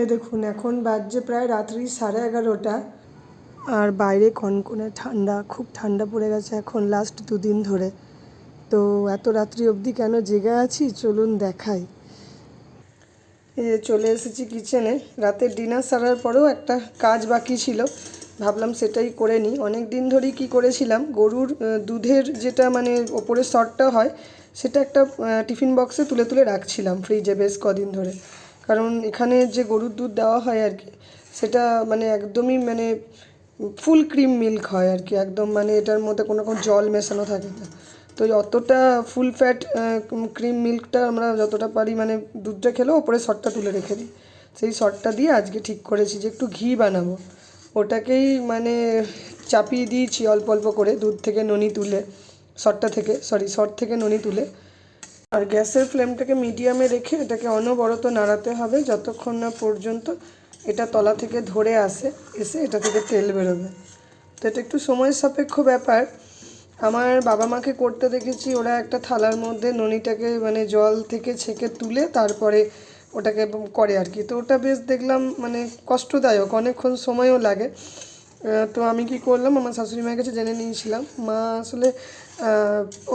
এ দেখুন এখন বাজছে প্রায় রাত্রি 11:30 আর বাইরে কনকনে ঠান্ডা, খুব ঠান্ডা পড়ে গেছে এখন লাস্ট 2 দিন ধরে। তো এত রাত্রি অবধি কেন জেগে আছি চলুন দেখাই। চলে এসেছি কিচেনে। রাতের ডিনার সারার পরেও একটা কাজ বাকি ছিল, ভাবলাম সেটাই করে নিই। অনেক দিন ধরেই কী করেছিলাম, গরুর দুধের যেটা মানে ওপরের স্তরটা হয় সেটা একটা টিফিন বক্সে তুলে তুলে রাখছিলাম ফ্রিজে বেশ কদিন ধরে। কারণ এখানে যে গরুর দুধ দেওয়া হয় আর কি, সেটা মানে একদমই মানে ফুল ক্রিম মিল্ক হয় আর কি, একদম মানে এটার মধ্যে কোনো রকম জল মেশানো থাকে না। তো অতটা ফুল ফ্যাট ক্রিম মিল্কটা আমরা যতটা পারি মানে দুধটা খেলেও ওপরে সরটা তুলে রেখে দিই। সেই সরটা দিয়ে আজকে ঠিক করেছি যে একটু ঘি বানাবো। ওটাকেই মানে চাপিয়ে দিয়েছি অল্প অল্প করে দুধ থেকে ননি তুলে, সর থেকে ননি তুলে। আর গ্যাসের ফ্লেমটাকে মিডিয়ামে রেখে এটাকে অনবরত নাড়াতে হবে যতক্ষণ না পর্যন্ত এটা তলা থেকে ধরে এসে এটা থেকে তেল বেরোবে। তো এটা একটু সময় সাপেক্ষ ব্যাপার। আমার বাবা মাকে করতে দেখেছি, ওরা একটা থালার মধ্যে ননিটাকে মানে জল থেকে ছেঁকে তুলে তারপরে ওটাকে করে আর কি। তো ওটা বেশ দেখলাম মানে কষ্টদায়ক, অনেকক্ষণ সময়ও লাগে। তো আমি কি করলাম, আমার শাশুড়ি মায়ের কাছে জেনে নিয়েছিলাম। মা আসলে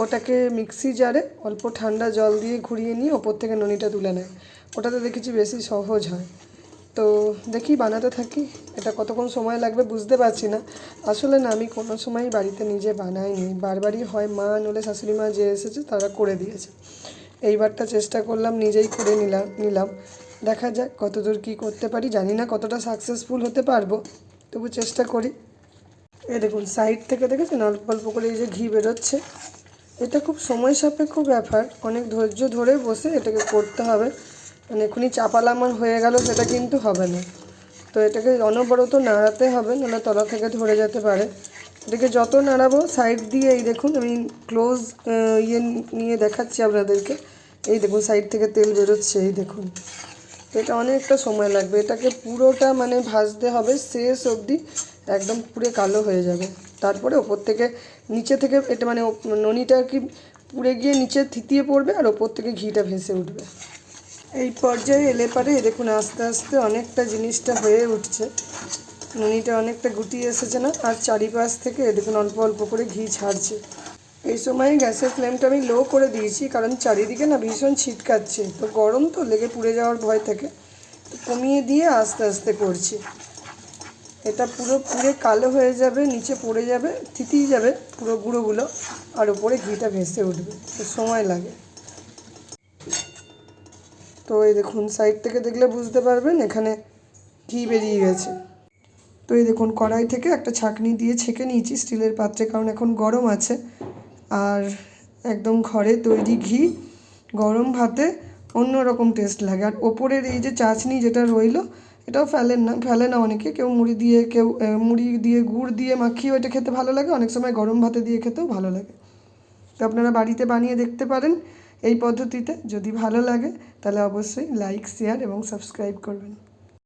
ওটাকে মিক্সি জারে অল্প ঠান্ডা জল দিয়ে ঘুরিয়ে নিয়ে ওপর থেকে ননিটা তুলে নেয়। ওটাতে দেখেছি বেশি সহজ হয়। তো দেখি বানাতে থাকি। এটা কতক্ষণ সময় লাগবে বুঝতে পারছি না। আসলে না, আমি কোনো সময়ই বাড়িতে নিজে বানাইনি, বারবারই হয় মা নইলে শাশুড়ি মা যে এসেছে তারা করে দিয়েছে। এইবারটা চেষ্টা করলাম নিজেই করে নিলাম। দেখা যাক কতদূর কী করতে পারি, জানি না কতটা সাকসেসফুল হতে পারবো, তবু চেষ্টা করি। এই দেখুন সাইড থেকে দেখেছেন অল্প অল্প করে এই যে ঘি বেরোচ্ছে। এটা খুব সময় সাপেক্ষ ব্যাপার, অনেক ধৈর্য ধরে বসে এটাকে করতে হবে। মানে এখনই চাপালাম আর হয়ে গেল সেটা কিন্তু হবে না। তো এটাকে অনবরত নাড়াতে হবে, নাহলে তলা থেকে ধরে যেতে পারে। এটাকে যত নাড়াবো সাইড দিয়ে, এই দেখুন আমি ক্লোজ নিয়ে দেখাচ্ছি আপনাদেরকে। এই দেখুন সাইড থেকে তেল বেরোচ্ছে, এই দেখুন। এটা অনেকটা সময় লাগবে, এটাকে পুরোটা মানে ভাজতে হবে শেষ অবধি, একদম পুরো কালো হয়ে যাবে। তারপরে ওপর থেকে নিচে থেকে এটা মানে ননিটা আর কি পুড়ে গিয়ে নিচে থিতিয়ে পড়বে আর ওপর থেকে ঘিটা ভেসে উঠবে। এই পর্যায়ে এলে পারে দেখুন আস্তে আস্তে অনেকটা জিনিসটা হয়ে উঠছে, ননিটা অনেকটা গুটিয়ে এসেছে না, আর চারিপাশ থেকে দেখুন অল্প অল্প করে ঘি ছাড়ছে। এই সময় গ্যাসের ফ্লেমটা আমি লো করে দিয়েছি, কারণ চারিদিকে না ভীষণ ছিটকাচ্ছে, তো গরম তো লেগে পুড়ে যাওয়ার ভয় থেকে কমিয়ে দিয়ে আস্তে আস্তে করছি। এটা পুরো পুড়ে কালো হয়ে যাবে, নিচে পড়ে যাবে, থিতিয়ে যাবে পুরো গুঁড়োগুলো, আর উপরে ঘিটা ভেসে উঠবে, তো সময় লাগে। তো এই দেখুন সাইড থেকে দেখলে বুঝতে পারবেন এখানে ঘি বেরিয়ে গেছে। তো এই দেখুন কড়াই থেকে একটা ছাঁকনি দিয়ে ছেঁকে নিয়েছি স্টিলের পাত্রে, কারণ এখন গরম আছে। আর একদম ঘরে তৈরি ঘি গরম ভাতে অন্যরকম টেস্ট লাগে। আর ওপরের এই যে চাশনি যেটা রইলো, এটাও ফেলে না অনেকে, কেউ মুড়ি দিয়ে গুড় দিয়ে মাখিয়ে ওইটা খেতে ভালো লাগে, অনেক সময় গরম ভাতে দিয়ে খেতেও ভালো লাগে। তো আপনারা বাড়িতে বানিয়ে দেখতে পারেন এই পদ্ধতিতে। যদি ভালো লাগে তাহলে অবশ্যই লাইক, শেয়ার এবং সাবস্ক্রাইব করবেন।